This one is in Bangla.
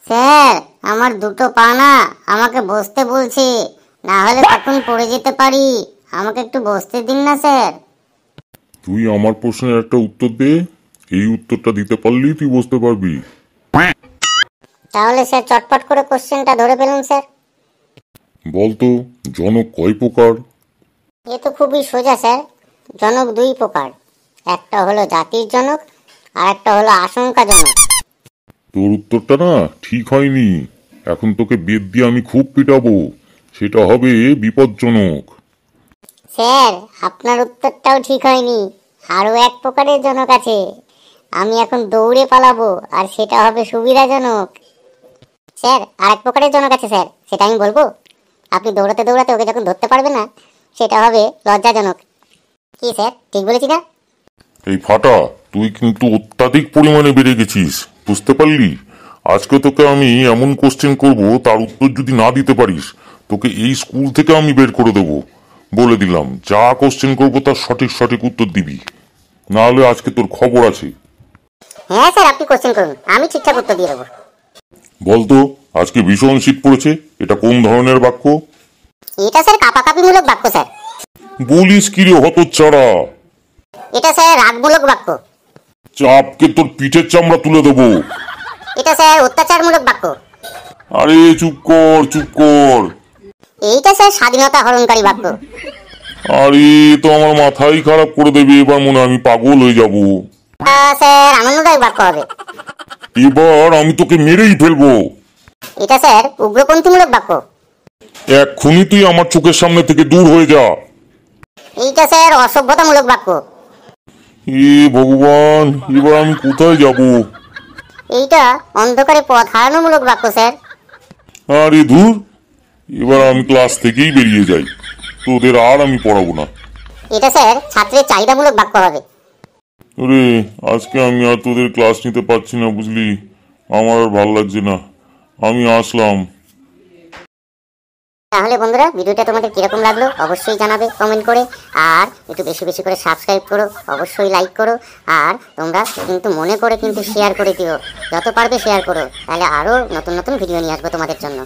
স্যার, আমার দুটো পা না, আমাকে বসতে বলছে, না হলে তখন পড়ে যেতে পারি। আমাকে একটু বসতে দিন না স্যার। তুই আমার প্রশ্নের একটা উত্তর দে, এই উত্তরটা দিতে পারলেই তুই বুঝতে পারবি। তাহলে স্যার চটপট করে কোশ্চেনটা ধরে ফেলুন স্যার। বলতো, জনক কয় প্রকার? এ তো খুবই সোজা স্যার। জনক দুই প্রকার, একটা হলো জাতির জনক আর একটা হলো আশঙ্কাজনক। তোর উত্তরটা না ঠিক হয়নি। এখন তোকে বেদ দিয়ে আমি খুব পিটাবো, সেটা হবে বিপজ্জনক। স্যার, আপনার উত্তরটাও ঠিক হয়নি। আরো এক প্রকারের জনক আছে, আমি এখন দৌড়ে পালাবো, আর সেটা হবে সুবিধাজনক। স্যার, আর এক প্রকারের জনক আছে স্যার, সেটা আমি বলবো? আপনি দৌড়াতে দৌড়াতে ওকে যখন ধরতে পারবেন না, সেটা হবে লজ্জাজনক। কি স্যার, ঠিক বলেছি না? এই ফাটা, তুই কিন্তু অত্যাধিক পরিমাণে বেড়ে গেছিস, বুঝতে পারলি? আজকে তোকে আমি এমন কোশ্চেন করব, তার উত্তর যদি না দিতে পারিস, তোকে এই স্কুল থেকে আমি বের করে দেবো। বলে দিলাম, যা কোশ্চেন করবো তার সঠিক সঠিক উত্তর দিবি, না হলে আজকে তোর খবর আছে। হ্যাঁ স্যার, আপনি কোশ্চেন করুন, আমি ঠিকঠাক উত্তর দিয়ে দেবো। বলতো, আজকে ভীষণ শীত পড়েছে, এটা কোন ধরনের বাক্য? এটা স্যার কাপাকাপিমূলক বাক্য স্যার। বলিস কি রে হতচ্ছাড়া! এটা স্যার রাগমূলক বাক্য। চাপকে তোর পিঠের চামড়া তুলে দেবো। এটা স্যার অত্যাচারমূলক বাক্য। আরে চুপ কর, চুপ কর। এইটা স্যার স্বাধীনতা হরণকারী বাক্য। আরে তো আমার মাথাই খারাপ করে দেবে, এবার মনে হয় আমি পাগল হয়ে যাব। স্যার আনন্দদায়ক বাক্য হবে। এবার আমি তোকে মেরেই ফেলবো। এটা স্যার উগ্রপন্থীমূলক বাক্য। এক্ষুনি তুই আমার চোখের সামনে থেকে দূর হয়ে যা। এইটা স্যার অসভ্যতামূলক বাক্য। এ ভগবান, এবার আমি কোথায় যাব? এইটা অন্ধকারে পথ হারানোমূলক বাক্য স্যার। আরে ধুর, এবার আমি ক্লাস থেকেই বেরিয়ে যাই, তোদের আর আমি পড়াবো না। এটা স্যার ছাত্রের চাহিদামূলক বাক্য হবে। ওরে, আজকে আমি আর তোদের ক্লাস নিতে পারছি না, বুঝলি? আমার আর ভাল লাগছে না, আমি আসলাম। তাহলে বন্ধুরা, ভিডিওটা তোমাদের কিরকম লাগলো অবশ্যই জানাবে কমেন্ট করে, আর একটু বেশি বেশি করে সাবস্ক্রাইব করো, অবশ্যই লাইক করো, আর তোমরা কিন্তু মনে করে কিন্তু শেয়ার করে দিও, যত পারবে শেয়ার করো, তাহলে আরও নতুন নতুন ভিডিও নিয়ে আসবো তোমাদের জন্য।